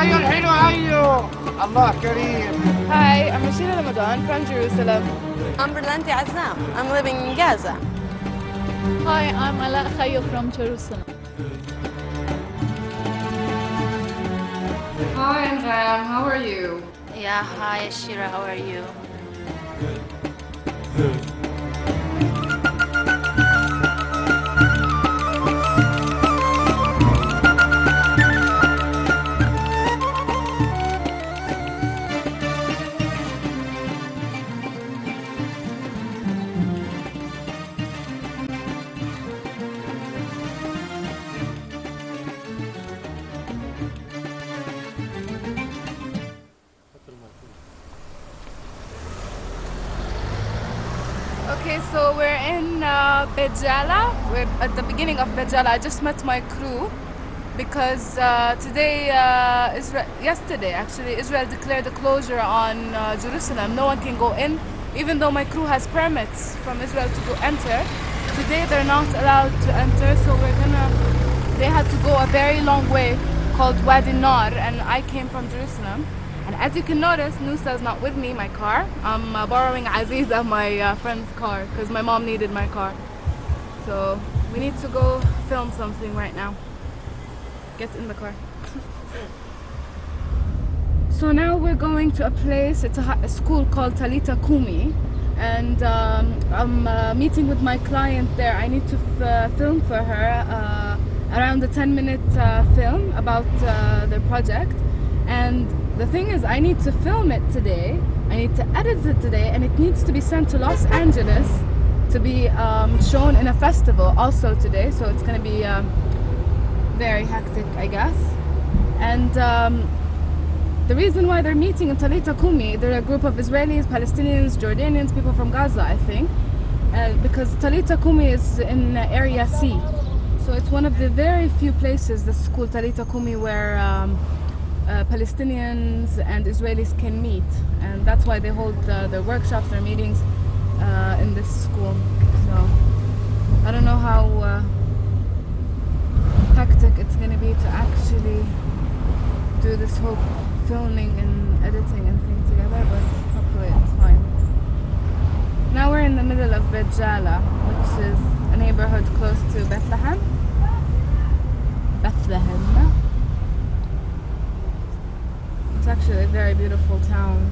هيو الحلو هيو الله كريم. Hi, I'm Rashida Ramadan from Jerusalem. I'm Brillanti Azam. I'm living in Gaza. Hi, I'm Ala Khayo from Jerusalem. Hi, I'm Ram. How are you? Yeah, hi Shira, how are you? Okay, so we're in Beit Jala. We're at the beginning of Beit Jala. I just met my crew because yesterday actually, Israel declared a closure on Jerusalem. No one can go in, even though my crew has permits from Israel to go enter. Today they're not allowed to enter, so they had to go a very long way called Wadi Nar, and I came from Jerusalem. And as you can notice, Nusa is not with me, my car. I'm borrowing Aziza, my friend's car, because my mom needed my car. So we need to go film something right now. Get in the car. So now we're going to a place, it's a school called Talita Kumi. And I'm meeting with my client there. I need to film for her around a 10-minute film about their project. And the thing is, I need to film it today, I need to edit it today, and it needs to be sent to Los Angeles to be shown in a festival also today, so it's going to be very hectic, I guess. And the reason why they're meeting in Talita Kumi, they're a group of Israelis, Palestinians, Jordanians, people from Gaza, I think, because Talita Kumi is in Area C. So it's one of the very few places, the school Talita Kumi, where Palestinians and Israelis can meet, and that's why they hold their workshops, their meetings in this school. So I don't know how hectic it's going to be to actually do this whole filming and editing and thing together, but hopefully it's fine. Now we're in the middle of Beit Jala, which is a neighborhood close to Bethlehem. It's actually a very beautiful town.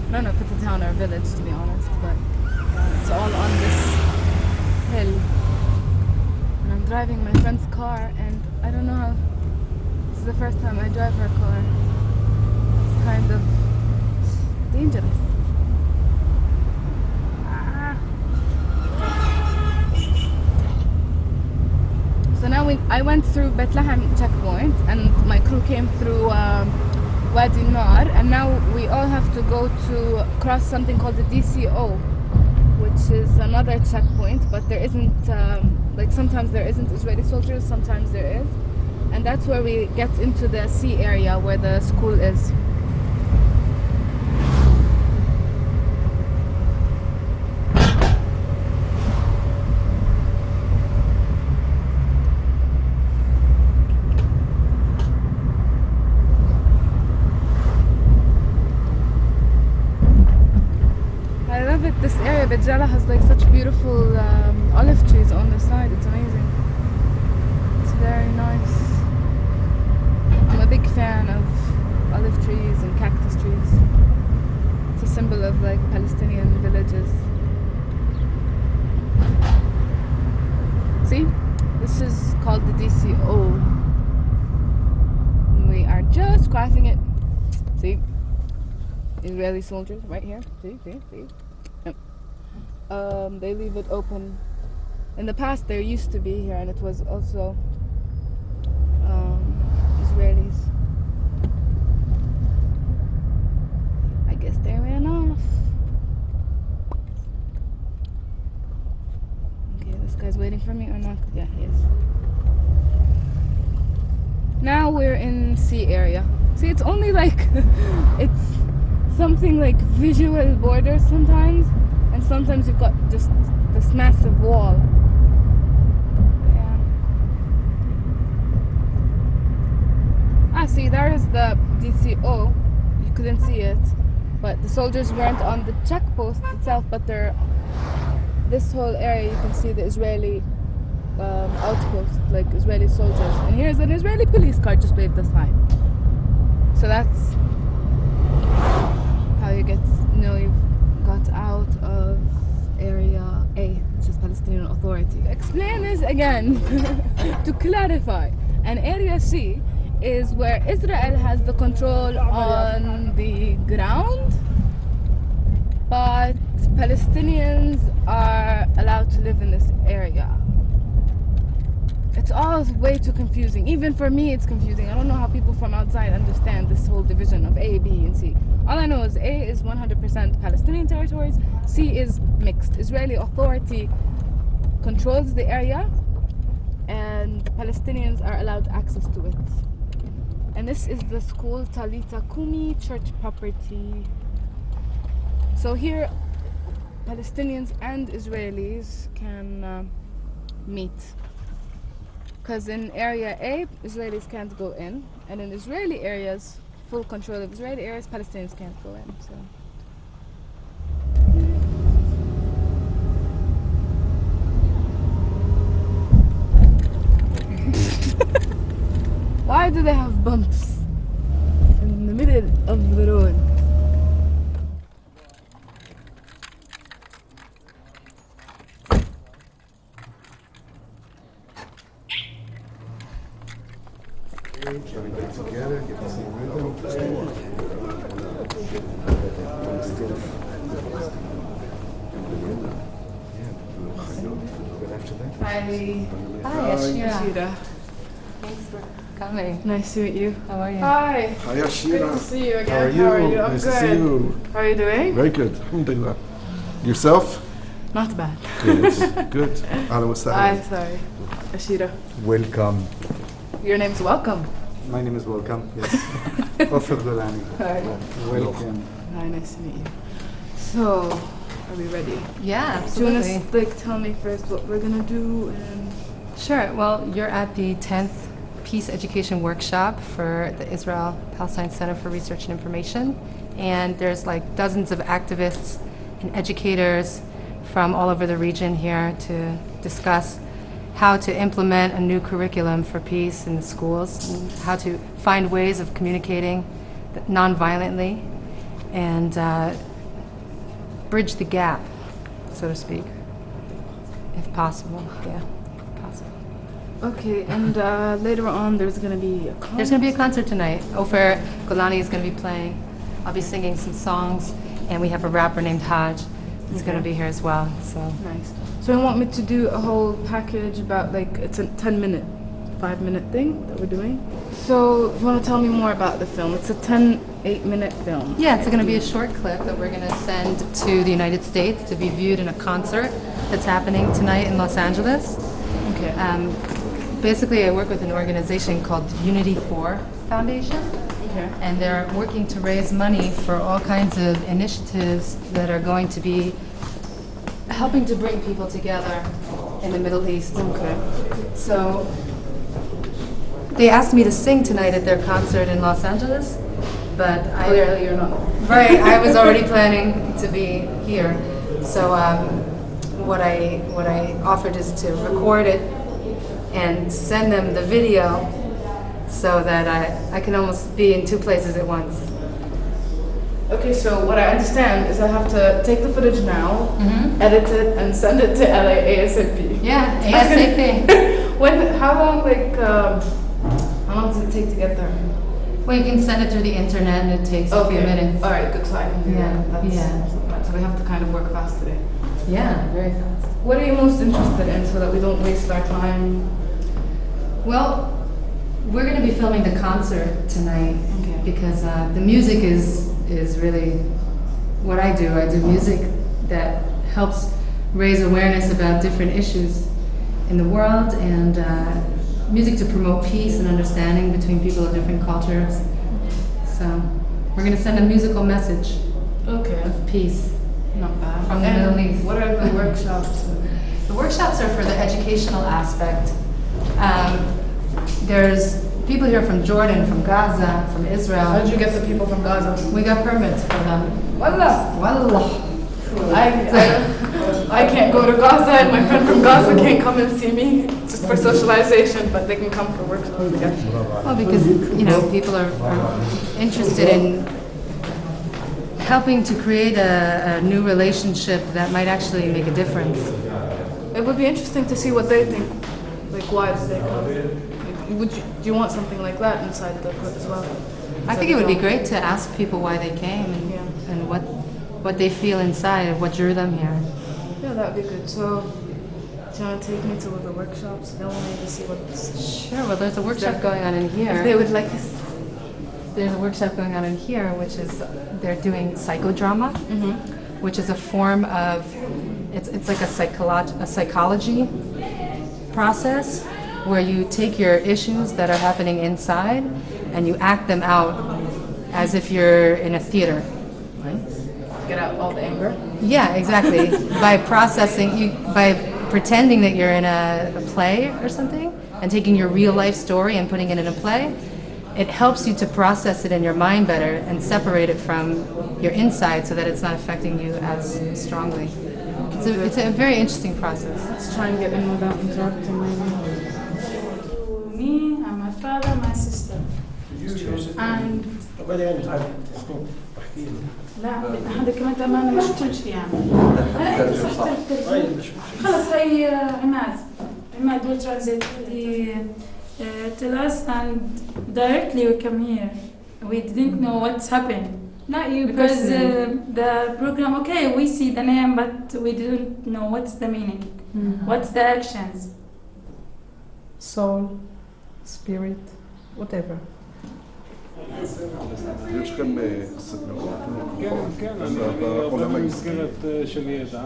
I don't know if it's a town or a village, to be honest, but it's all on this hill. And I'm driving my friend's car, and I don't know how. This is the first time I drive her car. It's kind of dangerous. So now I went through Bethlehem checkpoint, and my crew came through Wadi Nar, and now we all have to go to cross something called the DCO, which is another checkpoint, but there isn't, like sometimes there isn't Israeli soldiers, sometimes there is, and that's where we get into the C area where the school is. This area, Beit Jala, has like such beautiful olive trees on the side. It's amazing. It's very nice. I'm a big fan of olive trees and cactus trees. It's a symbol of like Palestinian villages. See? This is called the DCO. And we are just crossing it. See? Israeli soldiers right here. See? They leave it open. In the past there used to be here, and it was also Israelis. I guess they ran off. Okay, this guy's waiting for me or not? Yeah, he is. Now we're in C area. See, it's only like it's something like visual borders sometimes, and sometimes you've got just this massive wall. Yeah. Yeah, see, there is the DCO. You couldn't see it, but the soldiers weren't on the checkpost itself, but they're this whole area. You can see the Israeli outpost, like Israeli soldiers. And here's an Israeli police car just waved us hi. So that's how you you've got out of Area A, which is Palestinian Authority. Explain this again to clarify. And Area C is where Israel has the control on the ground, but Palestinians are allowed to live in this area. It's all way too confusing. Even for me, it's confusing. I don't know how people from outside understand this whole division of A, B, and C. All I know is A is 100% Palestinian territories, C is mixed. Israeli Authority controls the area, and the Palestinians are allowed access to it. And this is the school Talita Kumi church property. So here, Palestinians and Israelis can meet. Because in Area A, Israelis can't go in, and in Israeli areas, full control of Israeli areas, Palestinians can't go in. So. Why do they have bumps in the middle of the road? Everybody together, get the same rhythm. Good after that. Hi. Hi, Ashira. Ashira. Thanks for coming. Nice to meet you. How are you? Hi. Hi, Good Ashira. to see you again. How are you? I'm Nice good. to see you. How are you doing? Very good. Alhamdulillah. Yourself? Not bad. Good. Good. Ahlan wa Hi, sahlan. sorry. Ashira. Welcome. Your name's Welcome. My name is Welcome. Yes. Offer Golani. Hi. Welcome. Hi, nice to meet you. So, are we ready? Yeah, Do you want absolutely. to tell me first what we're gonna do and Sure. Well, you're at the 10th Peace Education Workshop for the Israel-Palestine Center for Research and Information. And there's like dozens of activists and educators from all over the region here to discuss how to implement a new curriculum for peace in the schools, and how to find ways of communicating non-violently and bridge the gap, so to speak, if possible. Yeah, if possible. Okay, and later on there's gonna be a concert. There's going to be a concert tonight. Ofer Golani is going to be playing. I'll be singing some songs, and we have a rapper named Haj who's going to be here as well. So Nice. So you want me to do a whole package about like it's a 10-minute, 5-minute thing that we're doing? So you want to tell me more about the film? It's a 8-minute film. yeah, it's going to be a short clip that we're going to send to the United States to be viewed in a concert that's happening tonight in Los Angeles. Okay. Basically, I work with an organization called Unity 4 Foundation. Okay. And they're working to raise money for all kinds of initiatives that are going to be helping to bring people together in the Middle East. Okay. So they asked me to sing tonight at their concert in Los Angeles, but Clearly you're not. right, I was already planning to be here. So what I offered is to record it and send them the video so that I can almost be in two places at once. Okay, so what I understand is I have to take the footage now, Mhm. edit it, and send it to LA ASAP. Yeah, ASAP. How long does it take to get there? Well, you can send it through the internet and it takes a few minutes. All right, good. So I can do Yeah, that. That's yeah. not bad. So we have to kind of work fast today. Yeah, very fast. What are you most interested in so that we don't waste our time? Well, we're going to be filming the concert tonight Okay. because the music is really what I do. I do music that helps raise awareness about different issues in the world and music to promote peace and understanding between people of different cultures. So we're going to send a musical message Okay. of peace. Not bad. From the And Middle East. What are the workshops? The workshops are for the educational aspect. There's people here from Jordan, from Gaza, from Israel. How did you get the people from Gaza? We got permits for them. Wallah. Wallah. I can't go to Gaza, and my friend from Gaza can't come and see me just for socialization, but they can come for workshops again. Well, because, people are interested in helping to create a new relationship that might actually make a difference. It would be interesting to see what they think. Like, why did they come? Do you want something like that inside the book as well? I think it would be great to ask people why they came and what they feel inside of what drew them here. Yeah, that would be good. So, do you want to take me to the workshops? They'll maybe see what's... Sure, well, there's a workshop going on in here. If they would like us. There's a workshop going on in here, which is they're doing psychodrama, which is a form of, it's like a psychology process where you take your issues that are happening inside and you act them out as if you're in a theater. Right? Get out all the anger? Yeah, exactly. By by pretending that you're in a play or something and taking your real life story and putting it in a play, it helps you to process it in your mind better and separate it from your inside so that it's not affecting you as strongly. It's a very interesting process. Let's try and get in without interrupting Me and my father, my sister. And لا هذا كمان تماما مش كل شيء يعني. خلص هي عماد will translate tell us and directly we come here. We didn't know what's happened. Not you because the program, okay, we see the name, but we didn't know what's the meaning. What's the actions? Soul, spirit, whatever. יש לכם סדנאות? כן, אני עובד במסגרת של ידע,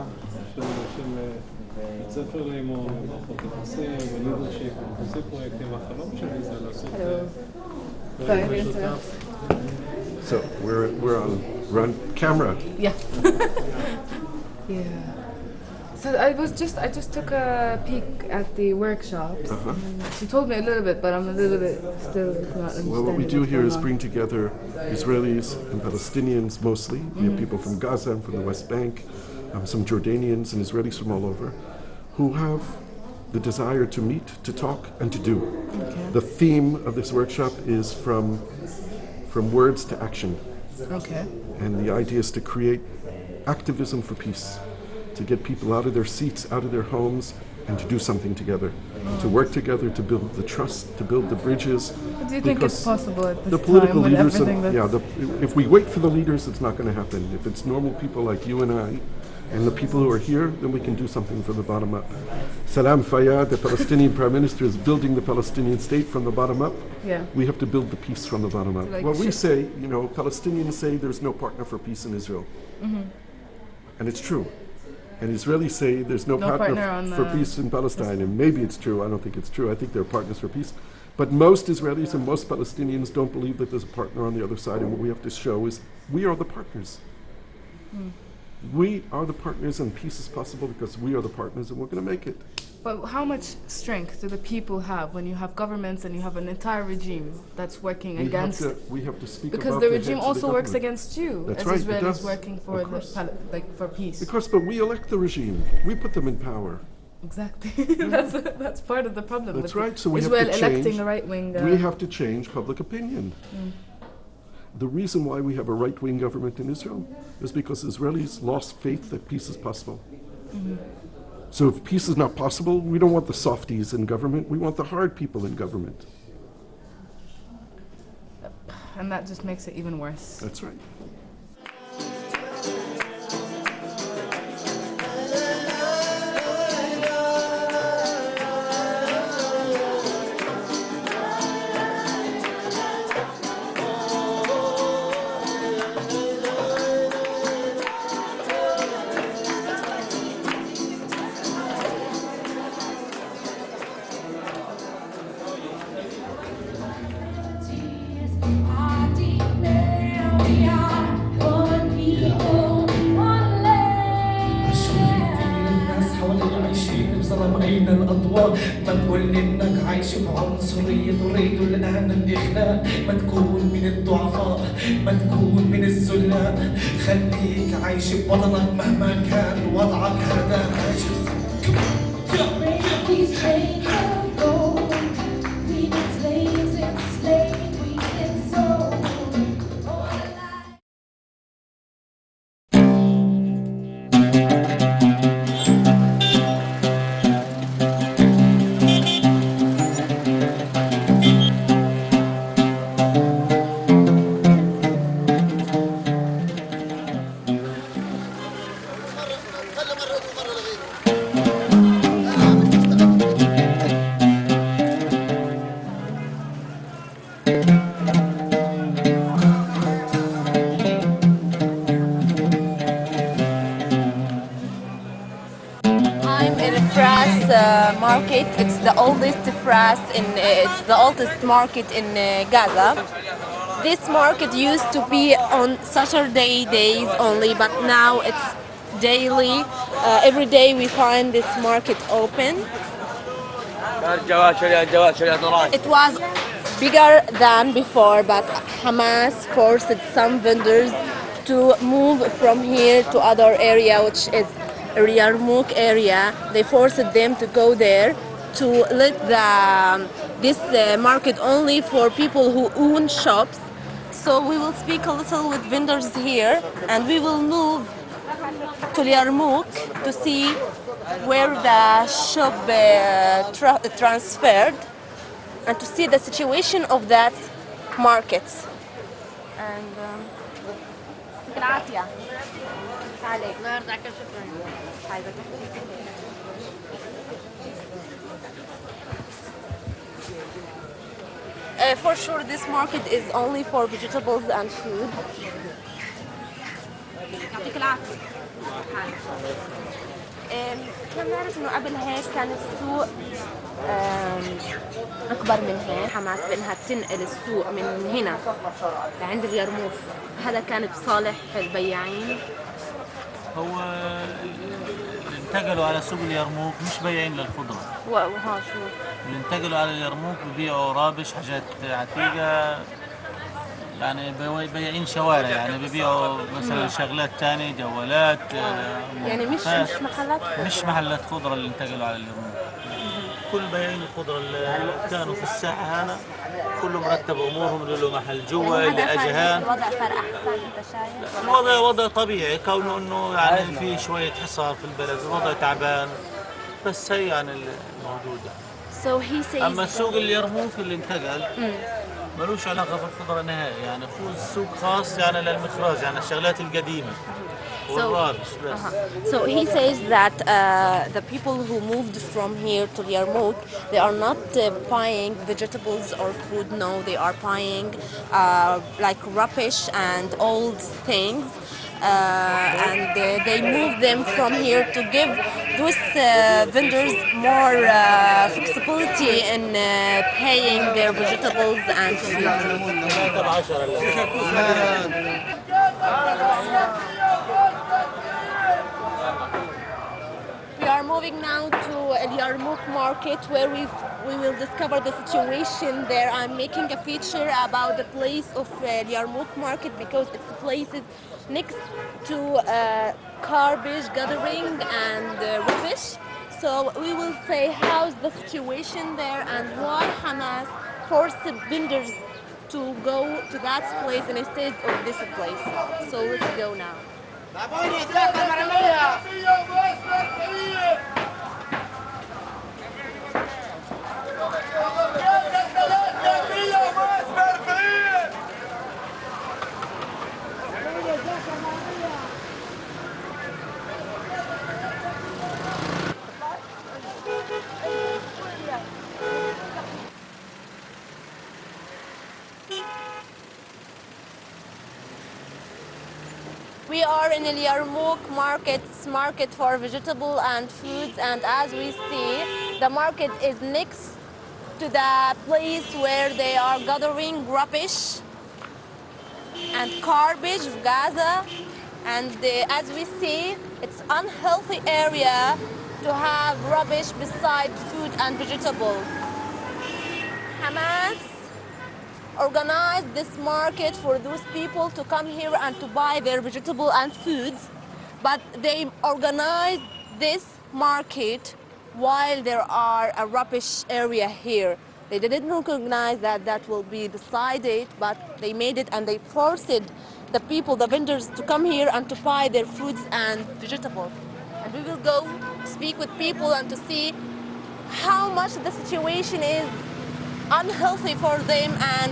של בית ספר לאימון, מערכות יחסים, ולידרשיפ, אנחנו עושים פרויקטים. החלום שלי זה לעשות דברים משותף. So we're on camera. Yeah. Yeah. So I just took a peek at the workshops. She told me a little bit, but I'm a little bit still not understanding. Well, what we do here is bring together Israelis and Palestinians mostly. We have people from Gaza and from the West Bank, some Jordanians and Israelis from all over, who have the desire to meet, to talk, and to do. Okay. The theme of this workshop is from words to action. Okay. And the idea is to create activism for peace, to get people out of their seats, out of their homes, and to do something together, to work together, to build the trust, to build the bridges. But do you think it's possible at this the political time with leaders, everything that's... if we wait for the leaders, it's not going to happen. If it's normal people like you and I, and the people who are here, then we can do something from the bottom up. Salam Fayyad, the Palestinian Prime Minister, is building the Palestinian state from the bottom up. Yeah. We have to build the peace from the bottom up. Like Well, we say, Palestinians say there's no partner for peace in Israel. And it's true. And Israelis say there's no partner for peace in Palestine. And maybe it's true. I don't think it's true. I think they're partners for peace. But most Israelis and most Palestinians don't believe that there's a partner on the other side. And what we have to show is we are the partners. We are the partners and peace is possible because we are the partners and we're going to make it. But how much strength do the people have when you have governments and you have an entire regime that's working against... We have to speak because about the regime also works against you That's as right, Israelis working for for peace. But we elect the regime. We put them in power. Exactly. That's part of the problem. That's right. So we Israel have to change. electing a right wing. We have to change public opinion. The reason why we have a right-wing government in Israel is because Israelis lost faith that peace is possible. So if peace is not possible, we don't want the softies in government. We want the hard people in government. And that just makes it even worse. That's right. أين الأضواء ما تقول إنك عايش عايش بعنصرية تريد الآن الإخلاء، ما تكون من الضعفاء، ما تكون من الذلاء، خليك عايش بوطنك مهما كان وضعك هذا عايش. Market. It's the oldest market in Gaza. This market used to be on Saturday days only, but now it's daily. Every day we find this market open. It was bigger than before, but Hamas forced some vendors to move from here to other area, which is Yarmouk area. They forced them to go there to let this market only for people who own shops. So we will speak a little with vendors here, and we will move to Yarmouk to see where the shop transferred and to see the situation of that market. And for sure this market is only for vegetables and food. كان نعرف انه قبل هيك كان السوق اكبر من هيك. حماس بانها تنقل السوق من هنا لعند اليرموك، هذا كان بصالح البياعين. هو اللي انتقلوا على سوق اليرموك مش بياعين للخضره. وها شو اللي انتقلوا على اليرموك ببيعوا رابش، حاجات عتيقه، يعني بياعين شوارع، يعني ببيعوا مثلا شغلات ثانيه، جوالات، يعني مش محلات خضره اللي انتقلوا على اليرموك. كل بياعين الخضره اللي كانوا في الساحه هنا كله مرتب امورهم، له محل جوا، اللي اجهان. الوضع صار احسن انت شايف؟ الوضع وضع طبيعي، كونه انه يعني في شويه حصار في البلد، الوضع تعبان، بس هي يعني الموجوده. So he says اما سوق اليرموك اللي انتقل ملوش علاقه بالخضره نهائي، يعني هو سوق خاص يعني للمخراج، يعني الشغلات القديمه. So he says that the people who moved from here to Yarmouk, they are not buying vegetables or food. No, they are buying like rubbish and old things, and they move them from here to give those vendors more flexibility in paying their vegetables and food. We are moving now to Yarmouk market, where we will discover the situation there. I'm making a feature about the place of Yarmouk market because it's the places next to garbage gathering and rubbish. So we will say how's the situation there and why Hamas forced vendors to go to that place instead of this place. So let's go now. We are in the Yarmouk market for vegetable and foods, and as we see, the market is next to the place where they are gathering rubbish and garbage of Gaza, and as we see, it's unhealthy area to have rubbish beside food and vegetable. Hamas organized this market for those people to come here and to buy their vegetable and foods, but they organized this market while there are a rubbish area here. They didn't recognize that that will be beside it, but they made it and they forced the people, the vendors, to come here and to buy their foods and vegetables. And we will go speak with people and to see how much the situation is unhealthy for them, and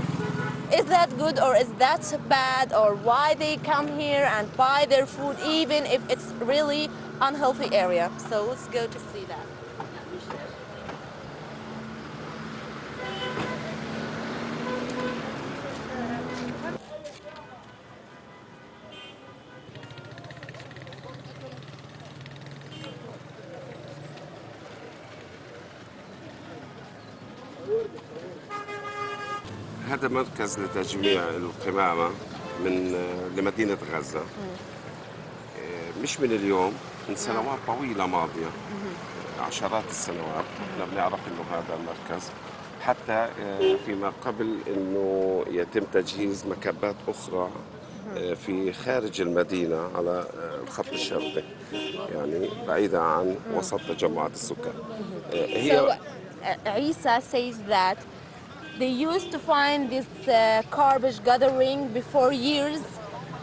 is that good or is that bad, or why they come here and buy their food even if it's really unhealthy area. So let's go to see that. هذا مركز لتجميع القمامة لمدينة غزة. مش من اليوم، من سنوات طويلة ماضية، عشرات السنوات احنا بنعرف انه هذا المركز، حتى فيما قبل انه يتم تجهيز مكبات اخرى في خارج المدينة على الخط الشرقي، يعني بعيدة عن وسط تجمعات السكان. So Isa says that they used to find this garbage gathering before years,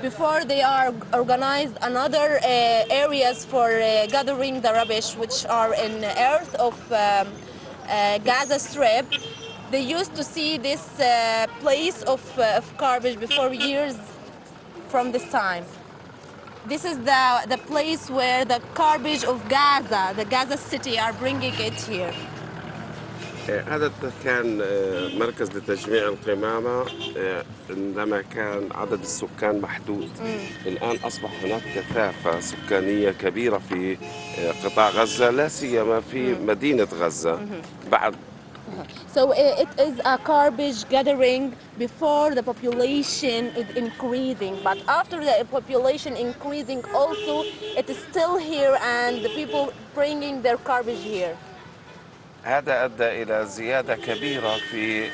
before they are organized another areas for gathering the rubbish, which are in the earth of Gaza Strip. They used to see this place of garbage before years from this time. This is the place where the garbage of Gaza, the Gaza city, are bringing it here. هذا كان مركز لتجميع القمامة عندما كان عدد السكان محدود. الآن أصبح هناك كثافة سكانية كبيرة في قطاع غزة، لا سيما في مدينة غزة بعد. So it is a garbage gathering before the population is increasing, but after the population increasing also, it is still here and the people bringing their garbage here. هذا أدى إلى زيادة كبيرة في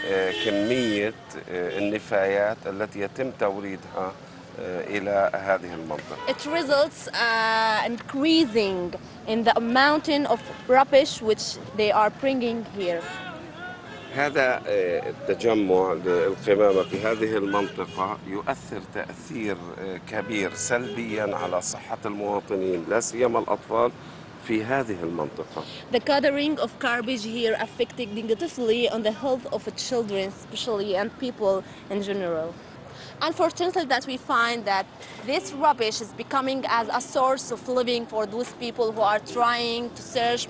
كمية النفايات التي يتم توريدها إلى هذه المنطقة. It results increasing in the amount of rubbish which they are bringing here. هذا التجمع للقمامة في هذه المنطقة يؤثر تأثير كبير سلبيا على صحة المواطنين، لا سيما الأطفال في هذه المنطقة. The gathering of garbage here affecting negatively on the health of children especially and people in general. Unfortunately, that we find that this rubbish is becoming as a source of living for those people who are trying to search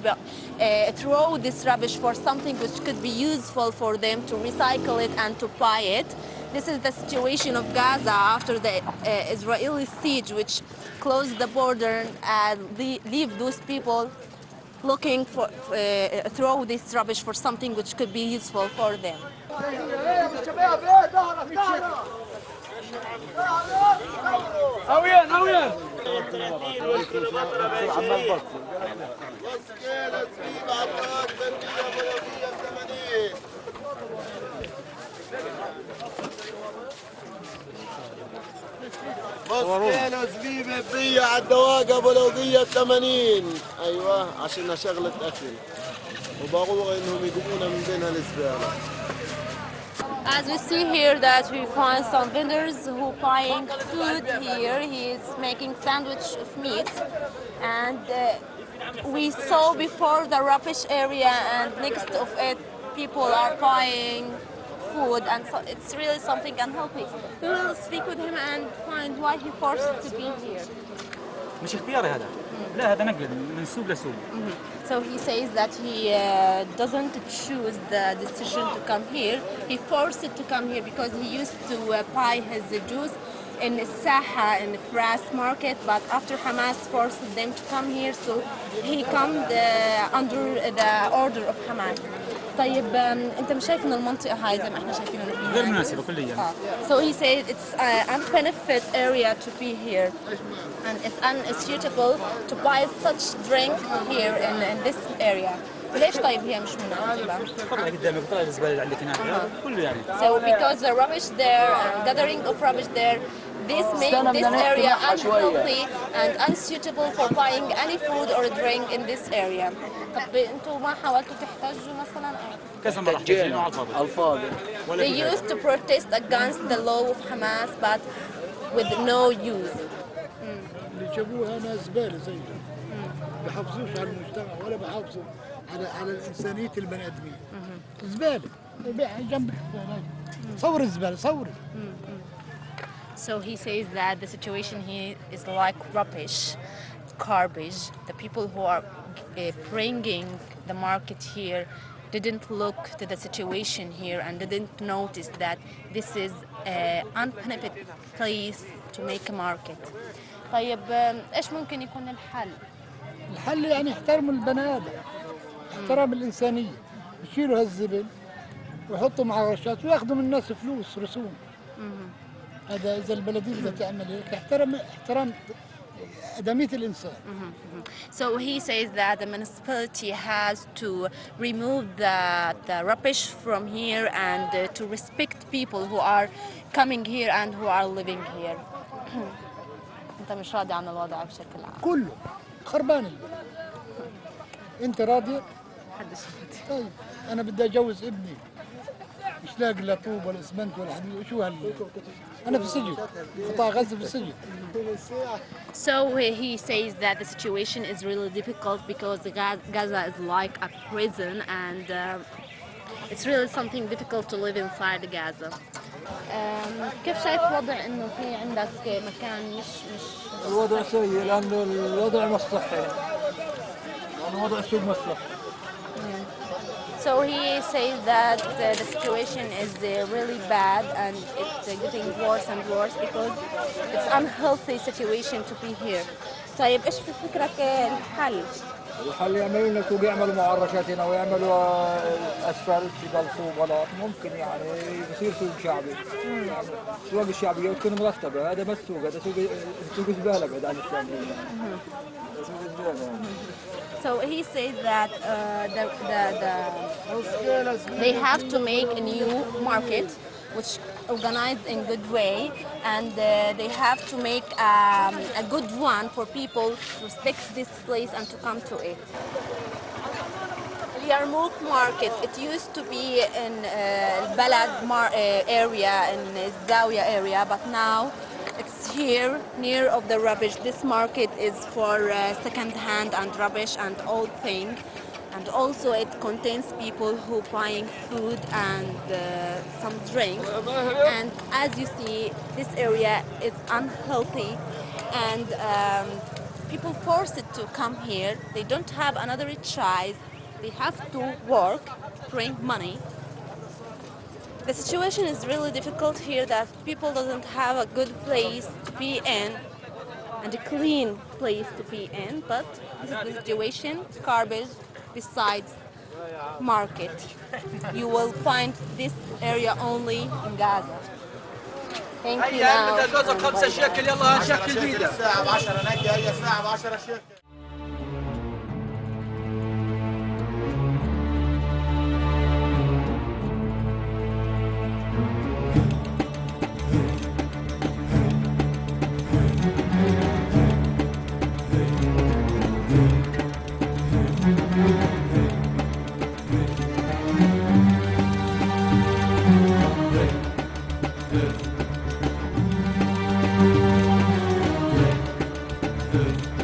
through this rubbish for something which could be useful for them to recycle it and to buy it. This is the situation of Gaza after the Israeli siege, which closed the border and leave those people looking for throw this rubbish for something which could be useful for them. كيلو زبيبه ب100 على الدواقه بلوقيه 80. ايوه عشان شغله اكل وبغوا انهم يقومونا من بينها الزباله. As we see here that we find some vendors who buying food here. He is making sandwich of meat, and we saw before the rubbish area, and next of it people are buying food, and so it's really something unhealthy. We will speak with him and find why he forced to be here. مش اختياري هذا. لا هذا نقل من سوق لسوق. So he says that he doesn't choose the decision to come here. He forced it to come here because he used to buy his juice in Saha in the Fras market, but after Hamas forced them to come here, so he come under the order of Hamas. طيب انت مش شايف ان المنطقه هاي زي ما احنا شايفين غير مناسبه كليا. So he said it's an unbenefit area to be here, and it's unsuitable to buy such drink here in this area. ليش طيب هي مش مناسبة؟ طلع قدامك طلع الزباله اللي عندك هناك كله يعني. So because the rubbish there, gathering of rubbish there, this makes this area unhealthy and unsuitable for buying any food or drink in this area. طب انتوا ما حاولتوا تحتجوا مثلا؟ كذا مرة احتجينا على الفاضي. They used to protest against the law of Hamas, but with no use. اللي جابوها ناس زباله زيهم. بيحافظوش على المجتمع ولا بيحافظوا على الانسانيه البني ادمين. زباله جنب صور الزباله صوري. So he says that the situation here is like rubbish, garbage. The people who are bringing the market here didn't look to the situation here and didn't notice that this is an unbenefit place to make a market. طيب ايش ممكن يكون الحل؟ الحل يعني يحترموا البني ادم، احترام الانسانيه، يشيلوا هالزبل ويحطوا مع رشات وياخذوا من الناس فلوس رسوم. هذا اذا البلديه بدها تعمل هيك احترام ادميه الانسان. So he says that the municipality has to remove the rubbish from here and to respect people who are coming here and who are living here. انت مش راضي عن الوضع بشكل عام؟ كله خربان البلد. انت راضي؟ محدش راضي. طيب انا بدي اجوز ابني مش لاقي لا طوب ولا اسمنت ولا حديد شو انا في السجن قطاع غزه في السجن. So he says that the situation is really difficult because Gaza is like a prison and it's really something difficult to live inside Gaza. كيف شايف وضع انه في عندك مكان مش الوضع سيء لانه الوضع مش صحي، يعني وضع السوق مش صحي. So he says that the situation is really bad and it's getting worse and worse because it's unhealthy situation to be here. طيب ايش في فكرك الحل؟ الحل يعملوا لنا سوق، يعملوا معركات هنا ويعملوا اسفلت بدل سوق بلاط، ممكن يعني يصير سوق شعبي. يعني السوق الشعبيه تكون مرتبه، هذا بس سوق، هذا سوق زباله بعد عن الشعبيه. سوق زباله. So he says that they have to make a new market which organized in good way and they have to make a good one for people to respect this place and to come to it. The Yarmouk market, it used to be in Balad area, in Zawiya area, but now it's here, near of the rubbish. This market is for second hand and rubbish and old thing. And also it contains people who buying food and some drinks. And as you see, this area is unhealthy and people forced to come here. They don't have another choice. They have to work, bring money. The situation is really difficult here that people doesn't have a good place to be in and a clean place to be in, but this is the situation, garbage besides market. You will find this area only in Gaza. Thank you now. good.